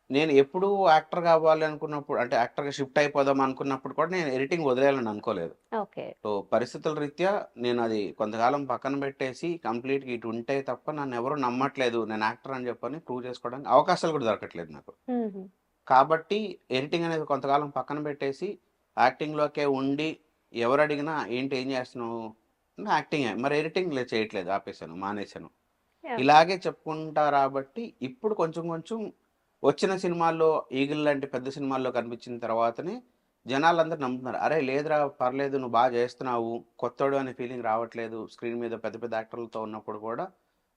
నేను ఎప్పుడు యాక్టర్ కావాలి అనుకున్నప్పుడు అంటే యాక్టర్‌గా షిఫ్ట్ అయిపోదాం అనుకున్నప్పుడు కూడా నేను ఎడిటింగ్ వదిలేయాలని అనుకోలేదు. ఓకే. సో, పరిస్థితుల రీత్యా నేను అది కొంతకాలం పక్కన పెట్టేసి కంప్లీట్‌గా ఇటు ఉంటే తప్ప నన్నెవరు నమ్మట్లేదు. నేను యాక్టర్ అని చెప్పని ప్రూవ్ చేసుకోవడానికి అవకాశాలు కూడా దొరకట్లేదు నాకు. హుహు. కాబట్టి ఎడిటింగ్ అనేది కొంతకాలం పక్కన పెట్టేసి యాక్టింగ్‌లోకే ఉండి ఎవరడిగినా ఏంటి ఏం చేస్తున్నావు? యాక్టింగే. మరి ఎడిటింగ్ చేయట్లేదు. ఆపేసాను. మానేశాను. యాహ్! ఇలాగే చెప్పుకుంటా రాబట్టి ఇప్పుడు కొంచెం కొంచెం వచ్చిన సినిమాల్లో 'ఈగిల్' లాంటి పెద్ద సినిమాల్లో కనిపించిన తర్వాతనే జనాలందరూ నమ్ముతున్నారు. అరే! లేదురా పర్లేదు నువ్వు చేస్తున్నావు. కొత్తోడు అనే ఫీలింగ్ రావట్లేదు. స్క్రీన్ మీద పెద్ద పెద్ద యాక్టర్లతో ఉన్నప్పుడు కూడా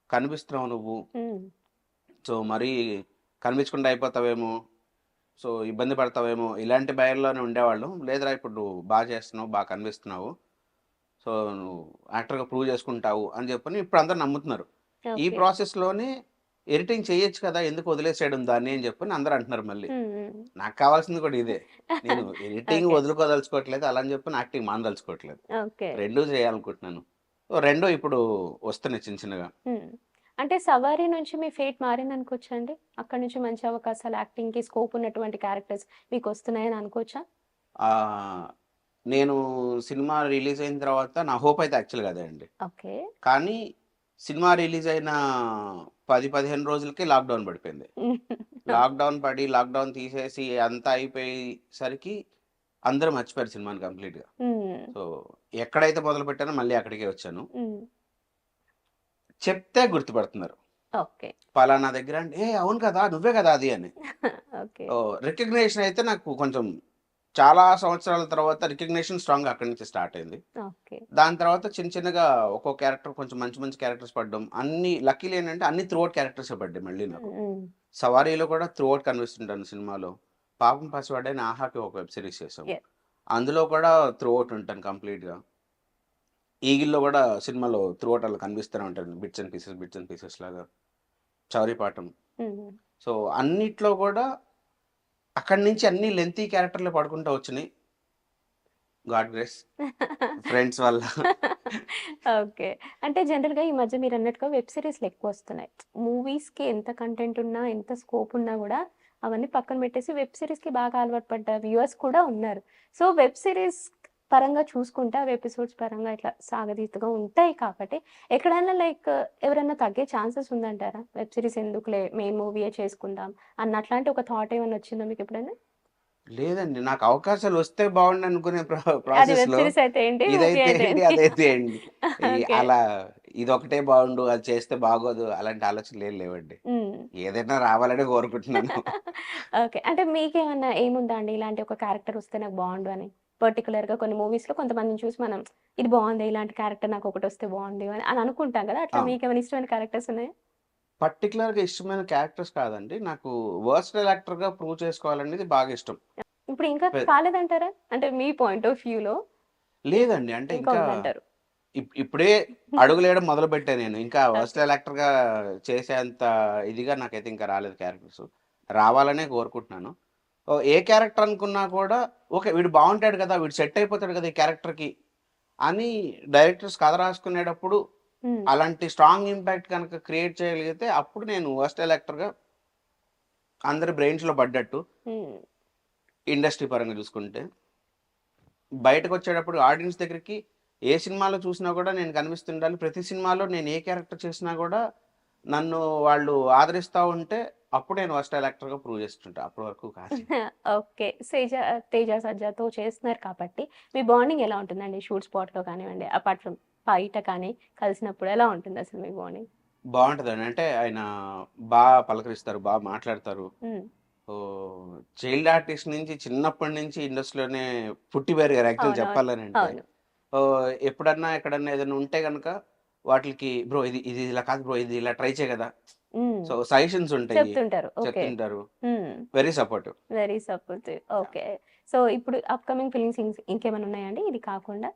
కనిపిస్తున్నావు నువ్వు. హ్మ్. సో, మరీ కనిపించకుండా అయిపోతావేమో. సో, ఇబ్బంది పడతావేమో ఇలాంటి భయంలోనే ఉండేవాళ్ళం. లేదురా ఇప్పుడు నువ్వు చేస్తున్నావు. కనిపిస్తున్నావు. సో, నువ్వు యాక్టర్‌గా ప్రూవ్ చేసుకుంటావు అని చెప్పని ఇప్పుడు అందరూ నమ్ముతున్నారు. ఈ ఓకే. ప్రాసెస్‌లోనే ఎడిటింగ్ చేయొచ్చు కదా! ఎందుకు వదిలేసేయడం దాన్ని అని చెప్పని అందరూ అంటున్నారు మళ్ళీ. హ్మ్. హ్మ్. నాకు కావాల్సింది కూడా ఇదే. నేను ఎడిటింగ్ ఓకే. వదులుకోదలుచుకోవట్లేదు. అలా అని చెప్పని యాక్టింగ్ మానదలుచుకోవట్లేదు. ఓకే. 2 చేయాలనుకుంటున్నాను. సో, 2 ఇప్పుడు వస్తున్నాయి చిన్న చిన్నగా. హ్మ్. అంటే 'సవారీ' నుంచి మీ ఫేట్ మారిందనుకోవచ్చా అండి? అక్కడి నుంచి మంచి అవకాశాలు యాక్టింగ్‌కి స్కోప్ ఉన్నటువంటి క్యారెక్టర్స్ మీకొస్తున్నాయని అనుకోవచ్చా? ఆహ్, నేను సినిమా రిలీజ్ అయిన తర్వాత నా హోప్ అయితే యాక్చువల్‌గా అదే అండి. ఓకే. కానీ సినిమా రిలీజ్ అయిన 10, 15 రోజులకే లాక్‌డౌన్ పడిపోయింది. లాక్‌డౌన్ పడి, లాక్‌డౌన్ తీసేసి అంతా అయిపోయేసరికి అందరూ మర్చిపోయారు సినిమాని కంప్లీట్‌గా. హ్మ్. సో, ఎక్కడైతే మొదలుపెట్టానో మళ్ళీ అక్కడికే వచ్చాను. హ్మ్. చెప్తే గుర్తుపడుతున్నారు. ఓకే. పలానా దగ్గర అంటే, "ఏ అవును కదా! నువ్వే కదా అది" అని. ఓకే. రికగ్నిషన్ అయితే నాకు కొంచెం చాలా సంవత్సరాల తర్వాత రికగ్నిషన్ స్ట్రాంగ్‌గా అక్కడి నుంచి స్టార్ట్ అయింది. ఓకే. దాని తర్వాత చిన్న చిన్నగా ఒక్కో క్యారెక్టర్ కొంచెం మంచి మంచి క్యారెక్టర్స్ పడ్డం. అన్నీ లక్కీలీ ఏంటంటే అన్ని త్రూ ఔట్ క్యారెక్టర్సే పడ్డాయి మళ్ళీ నాకు. హ్మ్. హ్మ్. 'సవారీలో' కూడా త్రూ ఔట్ కనిపిస్తుంటాను సినిమాలో. 'పాపం పసివాడే' అని 'ఆహా'కి ఒక వెబ్ సీరీస్ చేసాం. యాహ్! అందులో కూడా త్రూ ఔట్ ఉంటాను కంప్లీట్‌గా. 'ఈగిల్‌లో' కూడా సినిమాలో త్రూ ఔట్ అలా కనిపిస్తూనే ఉంటాను. బిట్స్ అండ్ పీసెస్ లాగా. 'చౌరీపాఠం.' హ్మ్. సో, అన్నిట్లో కూడా అక్కడి నుంచి అన్ని లెంతీ క్యారెక్టర్‌లే పడుకుంటూ వచ్చినియి. God grace. ఫ్రెండ్స్ వల్ల. ఓకే. అంటే జనరల్‌గా ఈ మధ్య మీరన్నట్టుగా వెబ్ సీరీస్‌లు ఎక్కువొస్తున్నాయి. మూవీస్‌కి ఎంత కంటెంట్ ఉన్నా, ఎంత స్కోప్ ఉన్నా గూడా అవన్నీ పక్కన పెట్టేసి వెబ్ సీరీస్‌కి బాగా అలవాటు పడ్డ వ్యూవర్స్ కూడా ఉన్నారు. సో, వెబ్ సీరీస్ పరంగా చూసుకుంటే అవి ఎపిసోడ్స్ పరంగా ఇట్లా సాగదీతగా ఉంటాయి కాబట్టి ఎక్కడైనా లైక్ ఎవరైనా తగ్గే ఛాన్సెస్ ఉందంటారా? వెబ్ సీరీస్ ఎందుకులే మెయిన్ మూవీయే చేసుకుందాం అన్న అట్లాంటి ఒక థాట్ ఏమన్నా వచ్చిందా మీకెప్పుడైనా? లేదండి. నాకు అవకాశాలొస్తే బావుండనుకునే అది వెబ్ ప్రాసెస్‌లో సీరీస్ అయితే ఏంటి? మూవీ ఇదైతే అయితే ఏంటి? ఏంటి? అదైతే ఏంటి? ఓకే. అలా ఇదొకటే బావుండు, అది చేస్తే బాగోదు అలాంటి ఆలోచనలేం లేవండి. హ్మ్. ఏదైనా రావాలనే కోరుకుంటున్నాను. ఓకే. అంటే మీకేమన్నా ఏముందా అండి? ఇలాంటి ఒక క్యారెక్టర్ వస్తే నాకు బావుండు అని? పర్టిక్యులర్‌గా కొన్ని మూవీస్‌లో కొంతమందిని చూసి మనం ఇది బావుంది. ఇలాంటి క్యారెక్టర్ నాకొకటొస్తే బావుండు అని అనుకుంటాం గదా! అట్లా ఆ! మీకేమైనా ఇష్టమైన క్యారెక్టర్స్ ఉన్నాయా? పర్టిక్యులర్‌గా ఇష్టమైన క్యారెక్టర్స్ కాదండి. నాకు వర్సటైల్ యాక్టర్‌గా ప్రూవ్ చేసుకోవాలనేది బాగా ఇష్టం. ఇప్పుడు ఇంకా పె కాలేదంటారా? అంటే మీ పాయింట్ ఆఫ్ వ్యూలో లేదండి. అంటే ఇంకా ఇంకా ఉందంటారు. ఇప్పుడే అడుగులేయడం మొదలుపెట్టా నేను. ఇంకా వర్సటైల్ యాక్టర్‌గా చేసేంత ఇదిగా నాకైతే ఇంకా రాలేదు క్యారెక్టర్స్. రావాలనే కోరుకుంటున్నాను. ఏ క్యారెక్టర్ అనుకున్నా కూడా ఓకే. వీడు బావుంటాడు కదా! వీడు సెట్ అయిపోతాడు కదా! ఈ క్యారెక్టర్‌కి అని డైరెక్టర్స్ కథ రాసుకునేటప్పుడు హ్మ్. అలాంటి స్ట్రాంగ్ ఇంపాక్ట్ గనక క్రియేట్ చేయగలిగితే అప్పుడు నేను వర్సటైల్ యాక్టర్‌గా అందరి బ్రెయిన్స్‌లో పడ్డట్టు హ్మ్. ఇండస్ట్రీ పరంగా చూసుకుంటే. బయటకొచ్చేటప్పుడు ఆడియన్స్ దగ్గరికి ఏ సినిమాలో చూసినా గూడా నేను కనిపిస్తుండాలి. ప్రతి సినిమాలో నేను ఏ క్యారెక్టర్ చేసినా గూడా నన్ను వాళ్ళు ఆదరిస్తా ఉంటే అప్పుడు నేను వర్సటైల్ యాక్టర్‌గా ప్రూవ్ చేసుకుంటా. అప్పటి వరకు కాదు. ఓకే. 'తేజ సజ్జాతో' చేస్తున్నారు కాబట్టి మీ బాండింగ్ ఎలా ఉంటుందండి? షూట్ స్పాట్‌లో కానివ్వండి, అపార్ట్ ఫ్రమ్ బయట కానీ కలిసినప్పుడు ఎలా ఉంటుందసలు మీ బాండింగ్? బావుంటదండి. అంటే ఆయన పలకరిస్తారు. మాట్లాడతారు. హ్మ్. చైల్డ్ ఆర్టిస్ట్ నుంచి చిన్నప్పటి నుంచి ఇండస్ట్రీలోనే పుట్టి పెరిగారు యాక్చువల్ అవునవును. చెప్పాలనంటే. అవును. ఎప్పుడన్నా ఎక్కడన్నా ఏదైనా ఉంటే గనక వాటిలికి బ్రో ఇది ఇది ఇలా కాదు బ్రో ఇది ఇలా ట్రై చెయి గదా! హ్మ్. సో, సజెషన్స్ ఉంటాయి. చెప్తుంటారు. ఓకే. చెప్తుంటారు. హ్మ్. Very supportive. Very supportive. Okay. So, ఇప్పుడు అప్‌కమింగ్ ఫిల్మ్స్ ఇంకేమైనా ఉన్నాయా అండి ఇది కాకుండా?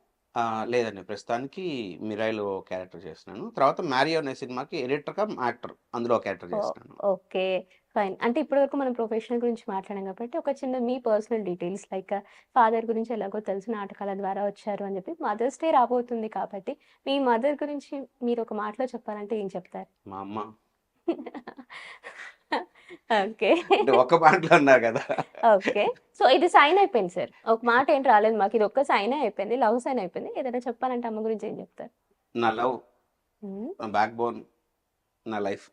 లేదండి. ప్రస్తుతానికి 'మిరాయి'లో క్యారెక్టర్ చేస్తున్నాను. తర్వాత 'మ్యారియో' అనే సినిమాకి ఎడిటర్ కమ్ యాక్టర్ అందులో క్యారెక్టర్ ఓహ్! చేస్తున్నాను. ఓకే. ఫైన్. అంటే ఇప్పటివరకు మనం ప్రొఫెషనల్ గురించి మాట్లాడాం కాబట్టి, ఒక చిన్న మీ పర్సనల్ డీటెయిల్స్ లైక్ ఫాదర్ గురించి ఎలాగో తెలుసు నాటకాల ద్వారా వచ్చారు అని చెప్పి. మదర్స్ డే రాబోతుంది కాబట్టి, మీ మదర్ గురించి మీరు ఒక మాటలో చెప్పాలంటే ఏం చెప్తారు? మా అమ్మ ఓకే. అంటే ఒక్క మాటలో అన్నారు కదా! ఓకే. సో, ఇది సైన్ అయిపోయింది సార్. ఒక మాట ఏంటి రాలేదు మాకు. ఇది ఒక్క సైనే అయిపోయింది. లవ్ సైన్ అయిపోయింది. ఏదైనా చెప్పాలంటే అమ్మ గురించి ఏం చెప్తారు? నా లవ్, హ్మ్. నా బ్యాక్ బోన్, నా లైఫ్.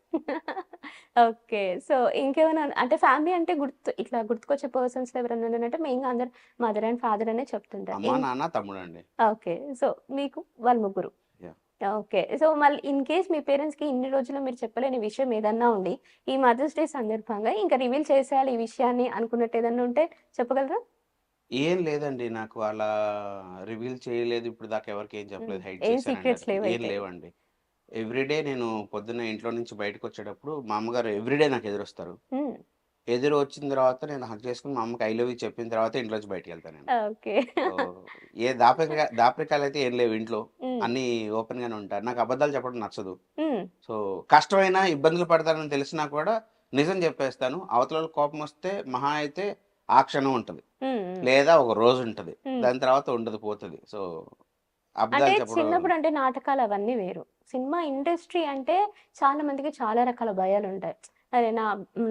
ఓకే. సో, ఇంకేమైనా అంటే ఫ్యామిలీ అంటే ఇట్లా గుర్తుకొచ్చే పర్సన్స్‌లో ఎవరైనా ఉన్నారంటే మెయిన్‌గా అందరూ మదర్ అండ్ ఫాదర్ అనే చెప్తుంటారు. అమ్మ, నాన్న, తమ్ముడండి. ఓకే. సో, మీకు వాళ్ళు ముగ్గురు. యాహ్! ఓకే. సో, మళ్ళీ ఇన్ కేస్ మీ పేరెంట్స్‌కి ఇన్ని రోజులు మీరు చెప్పలేని విషయం ఏదన్నా ఉండి, ఈ మదర్స్ డే సందర్భంగా ఇంక రివీల్ చేసేయాలి ఈ విషయాన్ని అనుకున్నట్టు ఏదన్నా ఉంటే చెప్పగలరా? ఏం లేదండి. నాకు అలా రివీల్ చేయలేదు. ఇప్పటిదాకా ఎవరికీ ఏం హ్మ్. చెప్పలేదు. హైడ్ ఏం చేశానండి సీక్రెట్స్ అందరికి. ఏం లేవైతే. లేవండి. ఎవ్రీడే నేను పొద్దున్నే ఇంట్లో నుంచి బయటకొచ్చేటప్పుడు మా అమ్మగారు ఎవ్రీడే నాకు ఎదురొస్తారు. హ్మ్. ఎదురు వచ్చిన తర్వాత నేను హగ్ చేసుకొని మా అమ్మకి ఐ లవ్ యూ చెప్పిన తర్వాతే ఇంట్లోంచి బయటికెళ్తానండి. ఓకే. సో, ఏ దాపరికాలైతే ఏం లేవు ఇంట్లో. హ్మ్. అన్నీ ఓపెన్‌గానే ఉంటారు. నాకు అబద్ధాలు చెప్పడం నచ్చదు. హ్మ్. సో, కష్టమైనా, ఇబ్బందులు పడతానని తెలిసినా కూడా నిజం చెప్పేస్తాను. అవతలోళ్ళకి కోపమొస్తే మహా అయితే ఆ క్షణం ఉంటది. హ్మ్. హ్మ్. లేదా ఒక రోజుంటది. హ్మ్. దాని తర్వాత ఉండదు, పోతది. సో, అంటే అబద్ధాలు చెప్పడం చిన్నప్పుడంటే నాటకాలు అవన్నీ వేరు. సినిమా ఇండస్ట్రీ అంటే చాలా మందికి చాలా రకాల భయాలుంటాయి. అరే! నా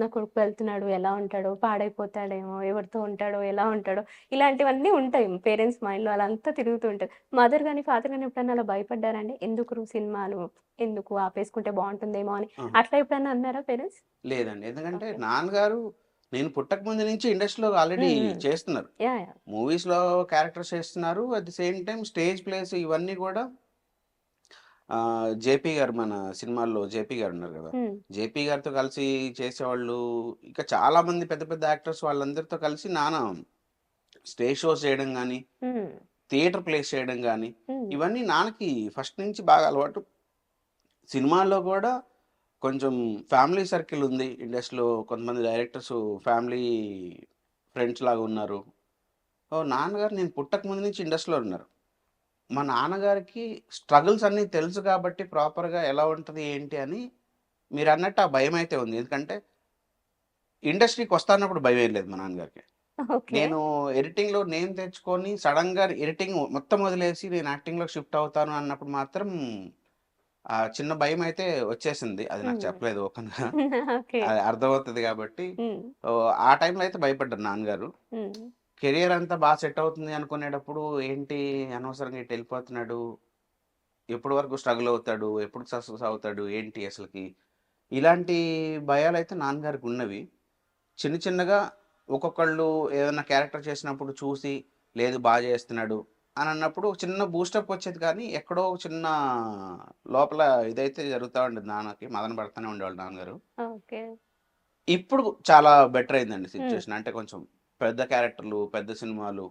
కొడుకు వెళ్తున్నాడు ఎలా ఉంటాడో, పాడైపోతాడేమో, ఎవరితో ఉంటాడో, ఎలా ఉంటాడో, ఇలాంటివన్నీ ఉంటాయి. పేరెంట్స్ మైండ్‌లో అలా అంతా తిరుగుతూ ఉంటది. మదర్ గాని, ఫాదర్ గాని ఎప్పుడన్నా అలా భయపడ్డారా అండి? ఎందుకురు సినిమాలు, ఎందుకు ఆపేసుకుంటే బావుంటుందేమో అని ఆ! అట్లా ఎప్పుడన్నా అన్నారా పేరెంట్స్? లేదండి. ఎందుకంటే ఓకే. నాన్నగారు నేను పుట్టక ముందు నుంచి ఇండస్ట్రీలో ఆల్రెడీ హ్మ్. హ్మ్. చేస్తున్నారు. యాహ్! మూవీస్‌లో క్యారెక్టర్స్ చేస్తున్నారు. At the same time stage place ఇవన్నీ గూడా 'జేపీ' గారు మన సినిమాల్లో 'జేపీ' గారున్నారు గదా! హ్మ్. 'జేపీ' గారితో కలిసి చేసేవాళ్ళు. ఇంకా చాలా మంది పెద్ద పెద్ద యాక్టర్స్ వాళ్ళందరితో కలిసి నాన్న స్టేజ్ షోస్ చేయడం గాని, హ్మ్. థియేటర్ ప్లేస్ చేయడం గాని, హ్మ్. ఇవన్నీ నాన్నకి ఫస్ట్ నుంచి బాగా అలవాటు. సినిమాల్లో గూడా కొంచెం ఫ్యామిలీ సర్కిల్ ఉంది. ఇండస్ట్రీలో కొంతమంది డైరెక్టర్స్ ఫ్యామిలీ ఫ్రెండ్స్ లాగా ఉన్నారు. నాన్నగారు నేను పుట్టక ముందు నుంచి ఇండస్ట్రీలో ఉన్నారు. మా నాన్నగారికి స్ట్రగుల్స్ అన్నీ తెలుసు కాబట్టి ప్రాపర్‌గా ఎలా ఉంటది, ఏంటి అని మీరన్నట్టు ఆ భయమైతే ఉంది. ఎందుకంటే ఇండస్ట్రీకొస్తా అన్నప్పుడు భయమేం లేదు మా నాన్నగారికి. ఓకే. నేను ఎడిటింగ్‌లో నేమ్ తెచ్చుకొని సడెన్‌గా ఎడిటింగ్ మొత్తం వదిలేసి నేను యాక్టింగ్‌లోకి షిఫ్ట్ అవుతాను అన్నప్పుడు మాత్రం చిన్న భయమైతే వచ్చేసింది. అది నాకు హ్మ్. చెప్పలేదు ఓపెన్‌గా. ఓకే. అది అర్థమవుతది కాబట్టి. హ్మ్. ఆ టైంలో అయితే భయపడ్డారు నాన్నగారు. హ్మ్. కెరియర్ అంతా సెట్ అవుతుంది అనుకునేటప్పుడు ఏంటి అనవసరంగా ఇటెళ్ళిపోతున్నాడు. ఎప్పటి వరకు స్ట్రగుల్ అవుతాడు? ఎప్పుడు సక్సెస్ అవుతాడు? ఏంటి అసలకి? ఇలాంటి భయాలైతే నాన్నగారికున్నవి. చిన్న చిన్నగా ఒక్కొక్కళ్ళు ఏదైనా క్యారెక్టర్ చేసినప్పుడు చూసి, లేదు చేస్తున్నాడు అనన్నప్పుడు ఒక చిన్న బూస్టప్ వచ్చేది కానీ, ఎక్కడో ఒక చిన్న లోపల ఇదైతే జరుగుతా ఉండేది నాన్నకి. మదన పడతానే ఉండేవాళ్ళు నాన్నగారు. ఓకే. ఇప్పుడు చాలా బెటర్ అయిందండి హ్మ్. సిట్యుయేషన్. అంటే కొంచెం పెద్ద క్యారెక్టర్‌లు, పెద్ద సినిమాలు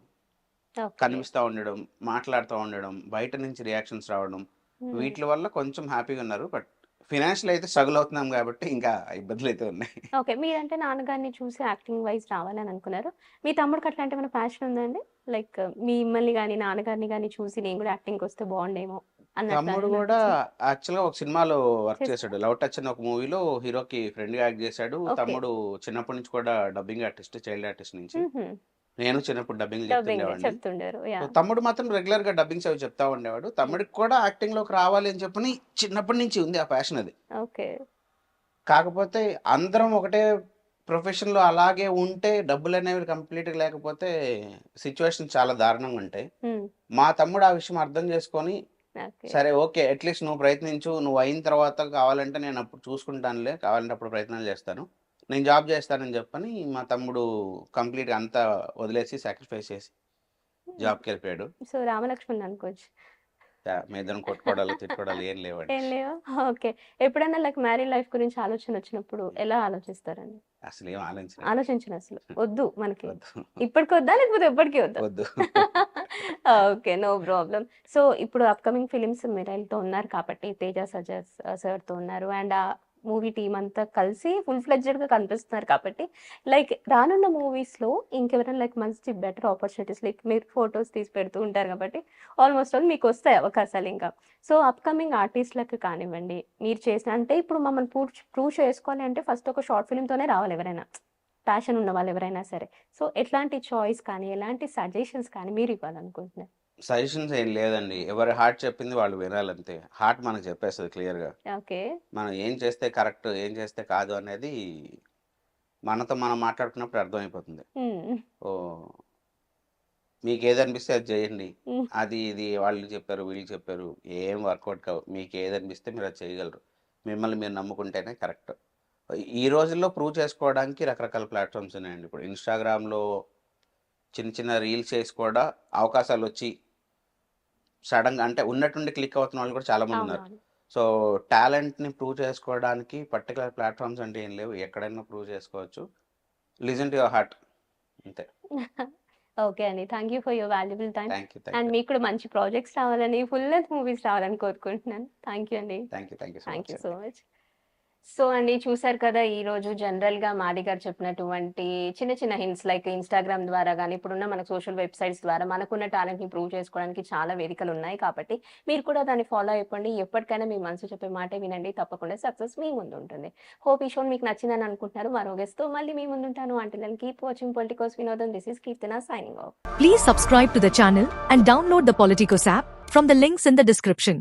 ఓకే. కనిపిస్తా ఉండడం, మాట్లాడుతా ఉండడం, బయట నుంచి రియాక్షన్స్ రావడం, హ్మ్. వీట్లి వల్ల కొంచెం హ్యాపీగున్నారు. బట్ ఫినాన్షియల్ అయితే స్ట్రగుల్ అవుతున్నాం గాబట్టి ఇంకా ఇబ్బందులైతే ఉన్నాయి. ఓకే. మీరంటే నాన్నగారిని చూసి యాక్టింగ్ వైస్ రావాలని అనుకున్నారు. మీ తమ్ముడికి అట్లాంటి ఏమైనా ప్యాషన్ ఉందా అండి? లైక్ మిమ్మల్ని గాని, నాన్నగారిని గాని చూసి నేను గూడా యాక్టింగ్‌కొస్తే బావుండేమో అన్నట్లు తమ్ముడు ఏమన్నా గూడా అనిపించిందా? యాక్చువల్‌గా ఒక సినిమాలో వర్క్ చేసారా? చేశాడు. 'లవ్ టచ్' అనే ఒక మూవీలో హీరోకి ఫ్రెండ్‌గా యాక్ట్ జేశాడు. ఓకే. తమ్ముడు చిన్నప్పటి నుంచి కూడా డబ్బింగ్ ఆర్టిస్ట్, చైల్డ్ ఆర్టిస్ట్ నుంచి. హుహు. నేను చిన్నప్పుడు డబ్బింగ్‌లు డబ్బింగ్ చెప్తుండేవాడిని. చెప్తుండారు. So, yeah! తమ్ముడు మాత్రం రెగ్యులర్‌గా డబ్బింగ్స్ అవి చెప్తా ఉండేవాడు. హ్మ్. తమ్ముడికి కూడా యాక్టింగ్‌లోకి రావాలి అని చెప్పని చిన్నప్పటి నుంచి ఉంది ఆ ప్యాషన్ అది. ఓకే. కాకపోతే అందరం ఒకటే ప్రొఫెషన్‌లో అలాగే ఉంటే డబ్బులనేవి కంప్లీట్‌గా లేకపోతే సిట్యుయేషన్స్ చాలా దారుణంగుంటాయి. హ్మ్. మా తమ్ముడు ఆ విషయం అర్థం చేసుకొని, ఓకే. సరే ఓకే. అట్‌లీస్ట్ నువ్వు ప్రయత్నించు. నువ్వయిన తర్వాత కావాలంటే నేనప్పుడు చూసుకుంటానులే. కావాలంటే అప్పుడు ప్రయత్నాలు చేస్తాను. నేను జాబ్ చేస్తానని చెప్పని మా తమ్ముడు కంప్లీట్‌గా అంతా వదిలేసి సాక్రిఫైస్ చేసి హ్మ్. జాబ్‌కెళ్ళిపోయాడు. సో, రామలక్ష్మణులు అనుకోవచ్చు. మేమిద్దరం కొట్టుకోవడాలు, తిట్టుకోవడాలు ఏం లేవండి. ఏం లేవా? ఓకే. ఎప్పుడైనా లైక్ మ్యారీడ్ లైఫ్ గురించి ఆలోచనొచ్చినప్పుడు ఎలా ఆలోచిస్తారండి? అసలేం ఆలోచించనండి. ఆలోచించనసలు. వద్దు మనకి. వద్దు. ఇప్పటికొద్దా? లేకపోతే ఎప్పటికి వద్దా? వద్దు. ఓకే. No problem. సో, ఇప్పుడు అప్‌కమింగ్ ఫిల్మ్స్ మీరైల్‌తో ఉన్నారు కాబట్టి 'తేజ సజాస్' సార్‌తో ఉన్నారు. అండ్ మూవీ టీమ్ అంతా కలిసి ఫుల్ ఫ్లెడ్జెడ్‌గా కనిపిస్తున్నారు కాబట్టి, లైక్ రానున్న మూవీస్‌లో ఇంకెవరైనా లైక్ మంచి బెటర్ ఆపర్చునిటీస్ లైక్ మీరు ఫోటోస్ తీసి పెడుతూ ఉంటారు కాబట్టి, ఆల్‌మోస్ట్ ఆల్ మీకొస్తాయి అవకాశాలింకా. సో, అప్‌కమింగ్ ఆర్టిస్ట్‌లకి కానివ్వండి, మీరు చేసిన అంటే ఇప్పుడు మమ్మల్ని ప్రూవ్ చేసుకోవాలి అంటే ఫస్ట్ ఒక షార్ట్ ఫిల్మ్‌తోనే రావాలి ఎవరైనా. ప్యాషన్ ఉన్న వాళ్ళు ఎవరైనా సరే. సో, ఎట్లాంటి చాయిస్ కానీ, ఎలాంటి సజెషన్స్ కానీ మీరివ్వాలనుకుంటున్నారు? సజెషన్స్ ఏం లేదండి. ఎవరి హార్ట్ చెప్పింది వాళ్ళు వినాలంతే. హార్ట్ మనకు చెప్పేస్తది క్లియర్‌గా. ఓకే. మనం ఏం చేస్తే కరెక్ట్, ఏం చేస్తే కాదు అనేది మనతో మనం మాట్లాడుకున్నప్పుడు అర్థమైపోతుంది. హ్మ్. ఓహ్! మీకేదనిపిస్తే అది చేయండి. హ్మ్. అది ఇది వాళ్ళు చెప్పారు, వీళ్ళు చెప్పారు. ఏం వర్కౌట్ కావు. మీకేదనిపిస్తే మీరది చేయగలరు. మిమ్మల్ని మీరు నమ్ముకుంటేనే కరెక్ట్. ఈ రోజుల్లో ప్రూవ్ చేసుకోవడానికి రకరకాల ప్లాట్‌ఫార్మ్స్ ఉన్నాయండి. ఇప్పుడు ఇన్‌స్టాగ్రామ్‌లో చిన్న చిన్న రీల్స్ చేసి కూడా అవకాశాలొచ్చి సడెన్‌గా అంటే ఉన్నట్టుండి క్లిక్ అవుతున్న వాళ్ళు కూడా చాలా మందున్నారు. అవునవును. సో, టాలెంట్‌ని ప్రూవ్ చేసుకోవడానికి పర్టిక్యులర్ ప్లాట్‌ఫార్మ్స్ అంటే ఏం లేవు. ఎక్కడైనా ప్రూవ్ చేసుకోవచ్చు. లిజన్ టు యువర్ హార్ట్ అంతే. ఓకే అండి. Thank you for your valuable time. Thank you. Thank and you. మీకు కూడా మంచి ప్రాజెక్ట్స్ రావాలని, ఫుల్ లెంగ్త్ మూవీస్ రావాలని కోరుకుంటున్నాను. థాంక్ యూ అండి. Thank you. Thank you so thank much you so అండి. మచ్. సో అండి చూసారు కదా! ఈరోజు జనరల్‌గా మాది గారు చెప్పినటువంటి చిన్న చిన్న హింట్స్ లైక్ ఇన్‌స్టాగ్రామ్ ద్వారా గాని, ఇప్పుడున్న మనకు సోషల్ వెబ్‌సైట్స్ ద్వారా మనకున్న టాలెంట్‌ని ప్రూవ్ చేసుకోవడానికి చాలా వేదికలున్నాయి కాబట్టి, మీరు కూడా దాన్ని ఫాలో అయిపోండి. ఎప్పటికైనా మీ మనసు చెప్పే మాటే వినండి. తప్పకుండా సక్సెస్ మీ ముందుంటుంది. హోప్ ఈ షో మీకు నచ్చిందని అనుకుంటున్నారు. మరో గెస్ట్‌తో మళ్ళీ మీ ముందుంటాను. Until then keep watching Politicos వినోదం. This is Keerthana signing off. Please subscribe to the channel and download the Politicos app from the links in the description.